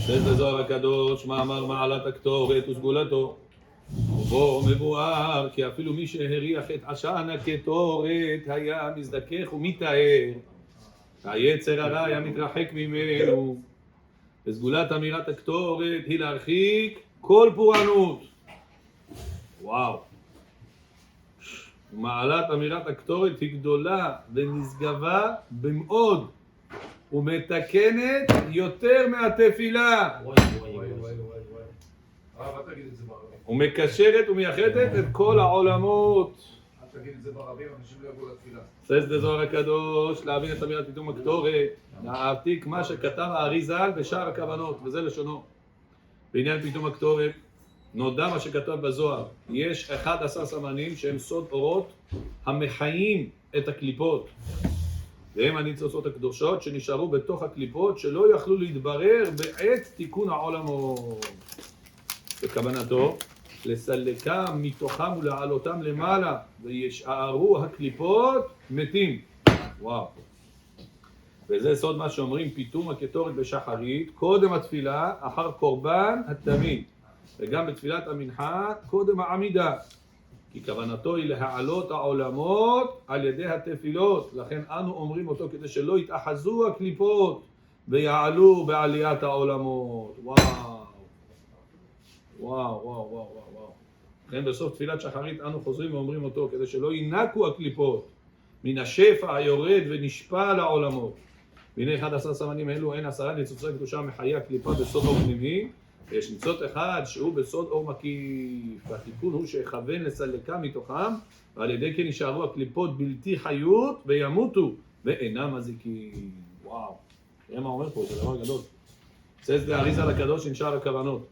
Says the Zohar הקדוש, מאמר מעלת הקטורת וסגולתו. ובו מבואר כי אפילו מי שהריח את עשן הקטורת היה מזדכך ומתאר. היצר הרע היה מתרחק ממנו. וסגולת אמירת הקטורת היא להרחיק כל פורענות. וואו. מעלת אמירת הקטורת היא גדולה ונשגבה במאוד ומתקנת יותר מהתפילה. ומקשרת ומייחדת את כל העולמות. אל תגיד את זה ברבים, אנשים לא יבואו לתפילה. סייס דזוהר הקדוש, להבין את אמירת פיתום הקטורת, להעתיק מה שכתב האריז"ל בשאר הכוונות, וזה לשונו. בעניין פיתום הקטורת, נודע מה שכתב בזוהר, יש 11 סמנים שהם סוד אורות המחיים את הקליפות. והם הניצוצות הקדושות שנשארו בתוך הקליפות שלא יכלו להתברר בעת תיקון העולמות. בכוונתו, לסלקם מתוכם ולהעלותם למעלה, וישארו הקליפות מתים. וואו. וזה סוד מה שאומרים פיתום הקטורת בשחרית, קודם התפילה, אחר קורבן התמיד. וגם בתפילת המנחה, קודם העמידה. כי כוונתו היא להעלות העולמות על ידי התפילות. לכן אנו אומרים אותו כדי שלא יתאחזו הקליפות ויעלו בעליית העולמות. וואו. וואו, וואו, וואו, וואו. לכן בסוף תפילת שחרית אנו חוזרים ואומרים אותו כדי שלא ינקו הקליפות מן השפע היורד ונשפע לעולמות. והנה 11 סמנים אלו הן 10 ניצוצי קדושה מחיי הקליפה בסוד אור פנימי, ויש ניצוץ אחד שהוא בסוד אור מקיף. והתיקון הוא שיכוון לסלקה מתוכם, ועל ידי כן יישארו הקליפות בלתי חיות וימותו ואינם מזיקים. וואו. תראה מה אומר פה, זה דבר גדול. says the אריז"ל הקדוש עם שאר הכוונות.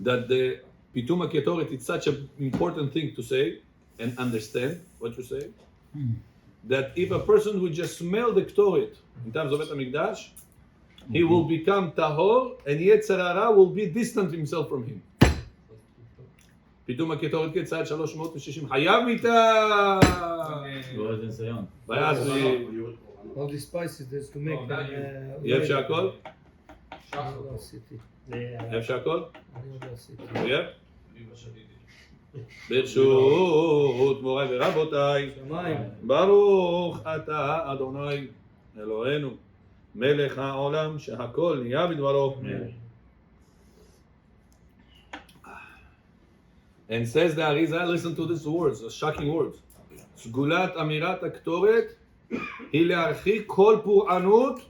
That the Pitum Ketoret is such an important thing to say and understand what you say, that if a person would just smell the Ketoret in terms of Bet HaMikdash, he will become tahor and Yetzer Hara will be distant himself from him. Pitum Ketoret כיצד 360 חייב מיתה. ואז all the spices there's to make יש שהכל? יש שהכל? יהיה? ברשות מוריי ורבותיי, ברוך אתה אדוני אלוהינו מלך העולם שהכל נהיה בדברו. And says the Arizal, listen to these words, the shocking words. סגולת אמירת הקטורת היא להרחיק כל פורענות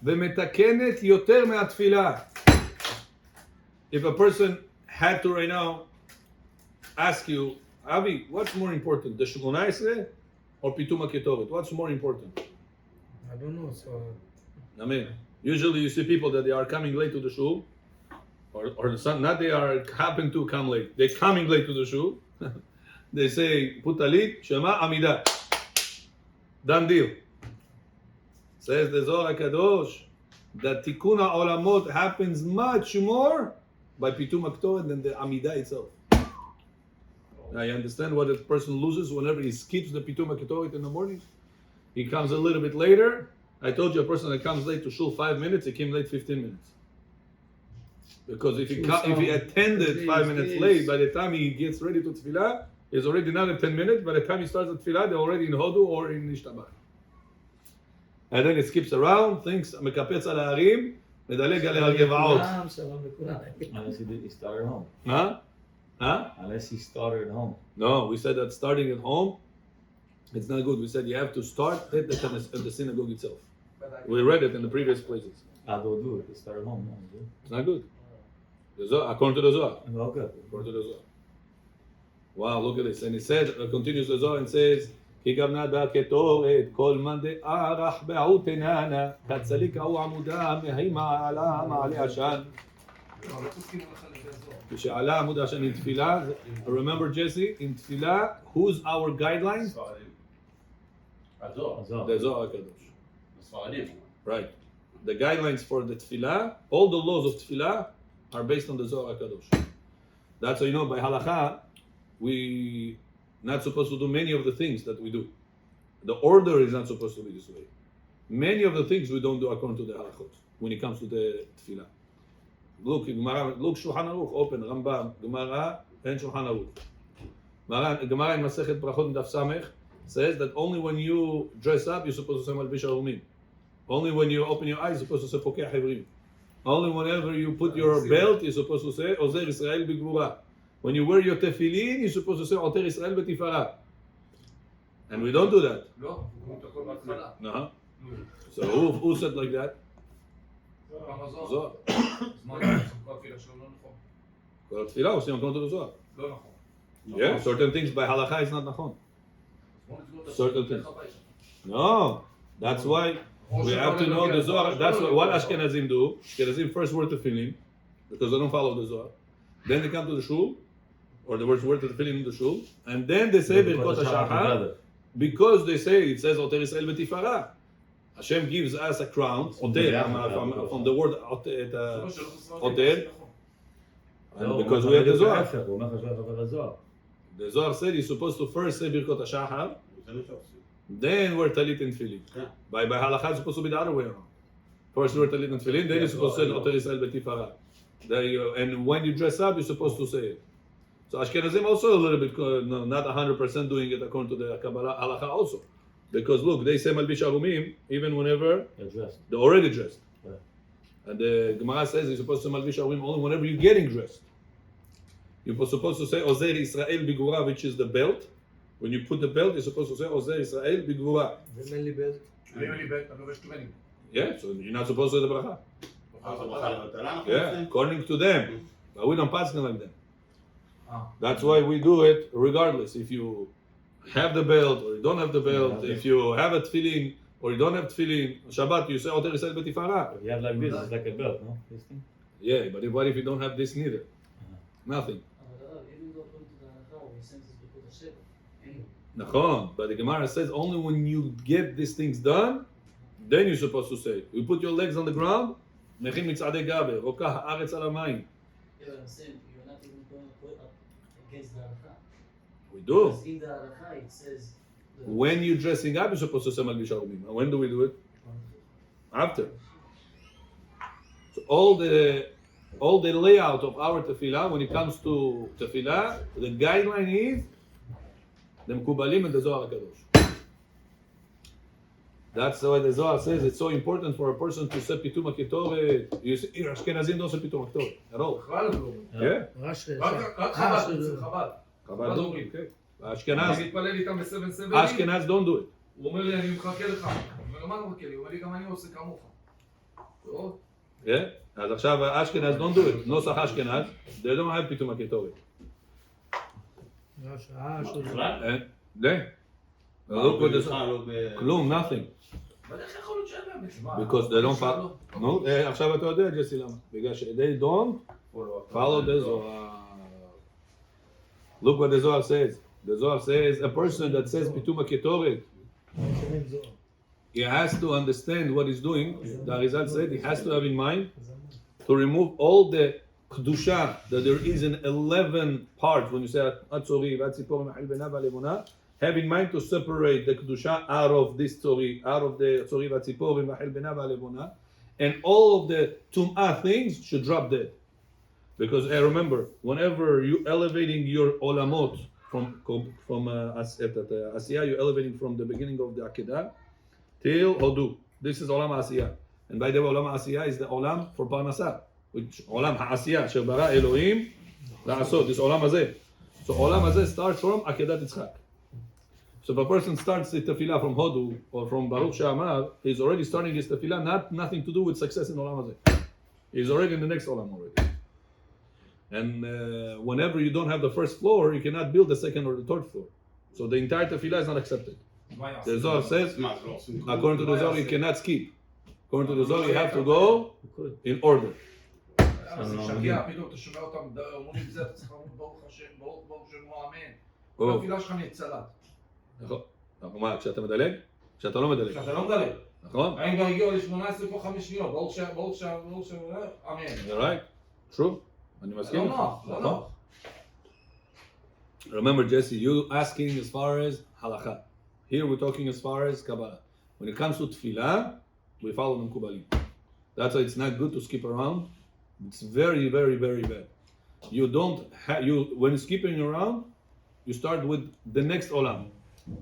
ומתקנת יותר מהתפילה. If a person had to right now ask you, Avi, what's more important, the Shemona Esrei or Pitum Ketoret? What's more important? I don't know, so I mean, usually you see people that they are coming late to the shul, or the sun, not they are happen to come late, they're coming late to the shul. They say, put talit, Shema, Amidah. Done deal. Says the Zohar HaKadosh that Tikkun HaOlamot happens much more by Pitum Ketoret than the Amidah itself. Now you understand what a person loses whenever he skips the Pitum Ketoret in the morning? He comes a little bit later. I told you a person that comes late to shul 5 minutes, he came late 15 minutes. Because if he attended 5 minutes late, by the time he gets ready to tefillah, he's already not in 10 minutes. By the time he starts the tefillah, they're already in Hodu or in Nishtabah. And then he skips around, thinks, מקפץ על ההרים, מדלג על הגבעות. Unless he started home. Huh? Unless he started home. No, we said that starting at home, it's not good. We said you have to start at the synagogue itself. We read it in the previous places. They'll do it. They started home. No, It's not good. The Zohar, according to the Zohar. okay. According to the Zohar. Wow, look at this. And he said, continues the Zohar and says, כי גם נדע כתורת, כל מאן דערך בעוד תננה, כצליק ההוא עמודה, מהימה עלה מעלה עשן. כשעלה עמוד עשן in תפילה, remember Jesse, in תפילה, who's our guidelines? The Zohar HaKadosh. Right. The guidelines for the tefillah, all the laws of tefillah are based on the Zohar HaKadosh. That's how you know by halakha, we not supposed to do many of the things that we do. The order is not supposed to be this way. Many of the things we don't do according to the halachot. when it comes to the tefillah. Look, Gemara, look Shulchan Aruch, open, Rambam, Gemara, and Shulchan Aruch. Gemara in Masechet Brachot in Daf Samech says that only when you dress up, you're supposed to say Malbish Arumim. Only when you open your eyes, you're supposed to say Pokeh Hevrim. Only whenever you put your belt, you're supposed to say Ozer Israel B'Gvura. When you wear your tefillin, you're supposed to say Oter Israel B'Tifara. And we don't do that. לא, הוא את הכל בהתחלה. Uh-huh. So who said like that? במזון. Zohar. אז מה אני עושה? כל התפילה שלו לא נכון. כל התפילה עושים according to the Zohar. לא נכון. Yeah, certain things by halakha is not נכון. בוא נסגור את Certain התפילה. things. No, that's why we have to know the Zohar. That's what Ashkenazim do. Ashkenazim first word tefillin, because they don't follow the Zohar. Then they come to the shul, or the first word tefillin in the shul, and then they say Birkot HaShachar, because they say it says Oter Israel B'Tifara. Hashem gives us a crown, Oter, from the word Oter, and because we have the Zohar. הוא אומר לך שהוא חבר הזוהר. The Zohar said he's supposed to first say Birkot HaShachar, then wear talit and tefillin. By halakha, it's supposed to be the other way around. First wear talit and tefillin, then you're supposed to say Oter Israel B'Tifara. And when you dress up, you're supposed to say it. So Ashkenazim also a little bit, not 100% doing it according to the Kabbalah halakha also. Because look, they say Malbish Arumim even whenever they're already dressed. Right. And the Gemara says you're supposed to say Malbish Arumim only whenever you're getting dressed. You're supposed to say Ozer Israel B'Gvura, which is the belt. When you put the belt, you're supposed to say Ozer Israel B'Gvura. זה mainly belt. אני אין לי בית, אני לובש טרנינג. Yeah, so you're not supposed to say the bracha. Yeah, according to them. But we don't pass them like them. That's why we do it regardless. If you have the belt or you don't have the belt, if you have a tefillin or you don't have tefillin, Shabbat you say Oter Israel B'Tifara. If you have like this, it's like a belt, no? This thing? Yeah, but what if you don't have this neither? Nothing. Nachon, but the Gemara says only when you get these things done, then you're supposed to say. You put your legs on the ground, Mechin mitzadei gabe, rokah haaretz al hamayim. Yeah, I'm saying you're not even going to put up against the Arafah. We do. Because in the Arafah it says. When you're dressing up, you're supposed to say Malbish Arumim. And when do we do it? After. So all the layout of our tefillah, when it comes to tefillah, the guideline is the Mekubalim and the Zohar HaKadosh. That's why the Zohar says it's so important for a person to say Pitum Ketoret. You see, Ashkenazim don't say Pitum Ketoret at all. בכלל לא. Yeah. רש- רק חב"ד, זה חב"ד. Chabad don't. אומרים. Okay. אני Ashkenaz מתפלל איתם בסבן. Ashkenaz don't do it. הוא אומר לי, אני מחכה לך. אני אומר לו, מה אתה מחכה לי? הוא אומר לי, גם אני עושה כמוך. טוב. Yeah. אז עכשיו Ashkenaz don't do it. נוסח Ashkenaz, they don't have Pitum Ketoret. רש- רש- די. Look what the כלום, nothing. אבל איך יכול להיות שאין להם את זה? מה? Because they don't follow. נו, עכשיו אתה יודע, ג'סי, למה? בגלל ש- they don't follow the Zohar. Look what the Zohar says. The Zohar says a person that says Pitum Ketoret, שומעים זוהר. he has to understand what he's doing. The Arizal said he has to have in mind to remove all the kedusha that there is in 11 parts. When you say Atzori, Vatzipor, Ma'il Bena, V'Lemona, have in mind to separate the kedusha out of this tzori, out of the tzori, Vatzipor, Ma'il Bena, V'Lemona, and all of the tum'ah things should drop dead. Because remember, whenever you elevating your olamot from Asiyah, you're elevating from the beginning of the Akedah till Hodu. This is Olam Asiyah. And by the way, Olam Asiyah is the Olam for Parnasah, which Olam HaAsiyah, Shebara Elohim, La'asot, this Olam Hazeh. So Olam Hazeh starts from Akedat Yitzchak. So if a person starts the tefillah from Hodu or from Baruch She'amar, he's already starting his tefillah, nothing to do with success in Olam Hazeh. He's already in the next Olam already. And whenever you don't have the first floor, you cannot build the second or the third floor. So the entire tefillah is not accepted. The Zohar says, according to the Zohar, you cannot skip. According to the Zohar, you have to go in order. זה משגע, פתאום אתה שומע אותם, אומרים זה, אתה צריך לומר ברוך השם, ברוך השם, הוא אמן. או. התפילה שלך נצלת. נכון. מה, כשאתה מדלג? כשאתה לא מדלג. כשאתה לא מדלג. נכון? האם כבר הגיעו ל-18 פה 5 שניות, ברוך שם, אמן. You're right. True. אני מסכים. לא נוח, לא נוח. Remember, Jesse, you asking as far as halakha. Here we're talking as far as Kabbalah. When it comes to tefillah, we follow the Mekubalim. That's why it's not good to skip around. It's very, very, very bad. You don't when skipping around, you start with the next olam.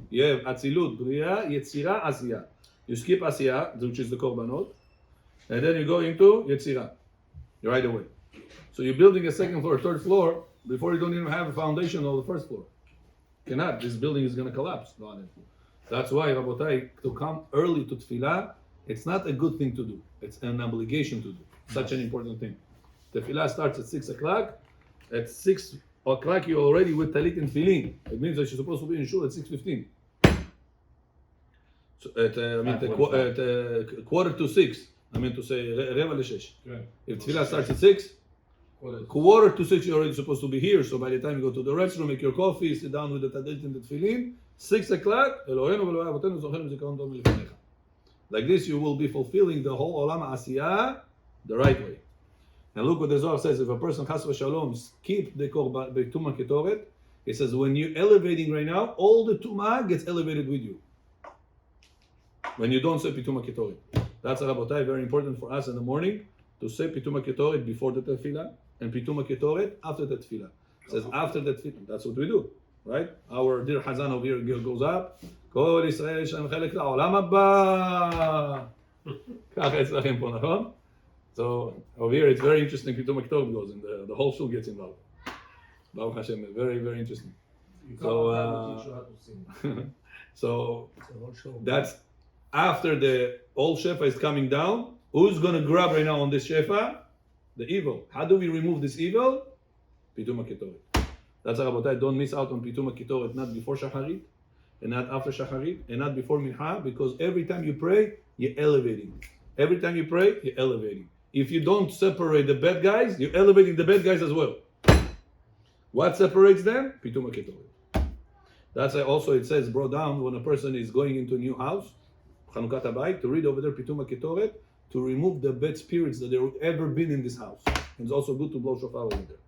You have Atzilut, Bria, Yetzira, Asiya. You skip Asiya, which is the Korbanot, and then you go into Yetzira right away. So you're building a second floor, third floor, before you don't even have a foundation of the first floor. Cannot. This building is going to collapse. That's why, Rabotai, to come early to Tefillah, it's not a good thing to do. It's an obligation to do. Such an important thing. Tefillah starts at 6 o'clock. At 6 o'clock, you're already with Talit and Tefillin. It means that you're supposed to be in shul at 6:15. So at quarter to 6. I mean to say Reva l'Shesh. If Tefillah starts at 6, quarter to 6, you're already supposed to be here. So by the time you go to the restroom, make your coffee, sit down with the Talit and the Tefillin, 6 o'clock, like this, you will be fulfilling the whole Olam Asiyah the right way. And look what the Zohar says: if a person chas v'shalom skip the Pitum Ketoret, it says when you're elevating right now, all the Tumah gets elevated with you. When you don't say Pitum Ketoret, that's Rabotai, very important for us in the morning to say Pitum Ketoret before the Tefillah and Pitum Ketoret after the Tefillah. It says after the Tefillah. That's what we do, right? Our dear Hazan over here goes up. כל ישראל יש להם חלק לעולם הבא. ככה אצלכם פה, נכון? So over here it's very interesting. Pitum Ketoret goes and the whole shul gets involved. Baruch Hashem, very, very interesting. So that's after the old shefa is coming down. Who's going to grab right now on this shefa? The evil. How do we remove this evil? Pitum Ketoret. That's Rabotai. Don't miss out on Pitum Ketoret. Not before Shacharit, and not after Shacharit, and not before Mincha, because every time you pray, you're elevating. Every time you pray, you're elevating. If you don't separate the bad guys, you're elevating the bad guys as well. What separates them? Pitum Ketoret. That's why also it says, brought down when a person is going into a new house, Chanukat Habayit, to read over there Pitum Ketoret, to remove the bad spirits that there have ever been in this house. And it's also good to blow shofar over there.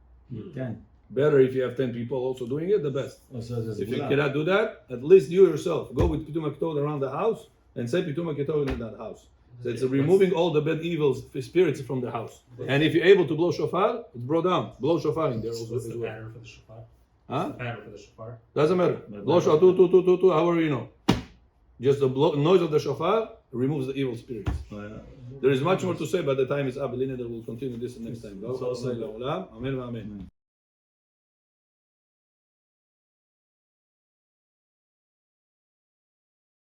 10. Better if you have 10 people also doing it, the best. Also, If you cannot do that, at least you yourself go with Pitum Ketoret around the house and say Pitum Ketoret in that house. So it's removing all the bad evil spirits from the house. And if you're able to blow shofar, it's brought down. Blow shofar in there also What's as the well. pattern for the shofar? Huh? The pattern for the shofar? Doesn't matter. Blow shofar, two, however you know. Just the noise of the shofar removes the evil spirits. There is much more to say, but the time is up. We'll continue this next time. Amen.